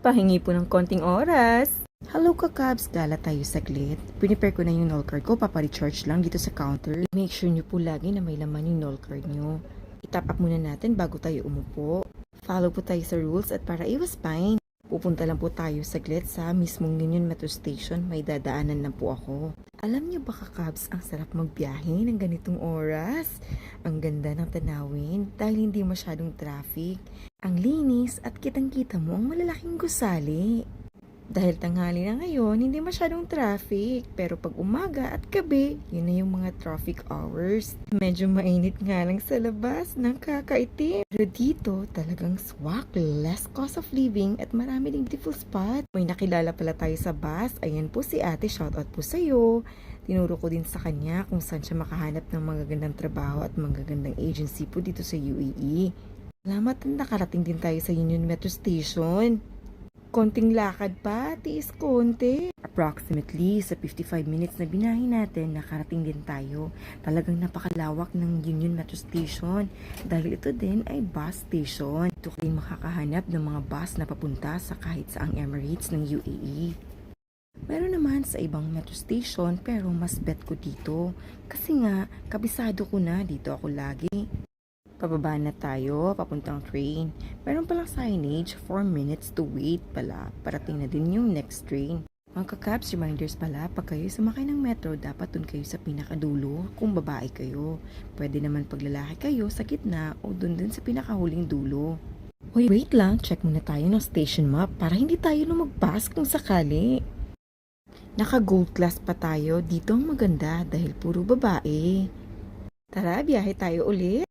pahingi po ng konting oras. Hello ka-Cubs, gala tayo saglit. Prepare ko na yung null card ko, papa-recharge lang dito sa counter. Make sure nyo po lagi na may laman yung null card nyo. I-tap up muna natin bago tayo umupo. Follow po tayo sa rules at para iwas fine, pupunta lang po tayo saglit sa mismong Union Metro Station, may dadaanan lang po ako. Alam niyo ba ka-Cubs, ang sarap magbiyahe ng ganitong oras? Ang ganda ng tanawin dahil hindi masyadong traffic. Ang linis at kitang-kita mo ang malalaking gusali. Dahil tanghali na ngayon, hindi masyadong traffic. Pero pag umaga at gabi, yun na yung mga traffic hours. Medyo mainit nga lang sa labas, ng kakaitim. Pero dito, talagang swak, less cost of living at marami ding beautiful spot. May nakilala pala tayo sa bus. Ayan po si ate, shoutout po sa'yo. Tinuro ko din sa kanya kung saan siya makahanap ng magagandang trabaho at magagandang agency po dito sa UAE. Salamat at nakarating din tayo sa Union Metro Station. Konting lakad pa, tiis konti. Approximately sa 55 minutes na binahe natin, nakarating din tayo. Talagang napakalawak ng Union Metro Station dahil ito din ay bus station. Ito kayo makakahanap ng mga bus na papunta sa kahit saang Emirates ng UAE. Meron naman sa ibang metro station pero mas bet ko dito kasi nga kabisado ko na, dito ako lagi. Pababa na tayo, papuntang train. Meron palang signage, 4 minutes to wait pala. Parating na din yung next train. Mga ka-Cubs, reminders pala, pag kayo sumakay ng metro, dapat dun kayo sa pinakadulo kung babae kayo. Pwede naman pag lalaki kayo sa gitna o dun din sa pinakahuling dulo. Hoy, wait lang, check muna tayo ng station map para hindi tayo lumagpas kung sakali. Naka-gold class pa tayo, dito ang maganda dahil puro babae. Tara, biyahe tayo ulit.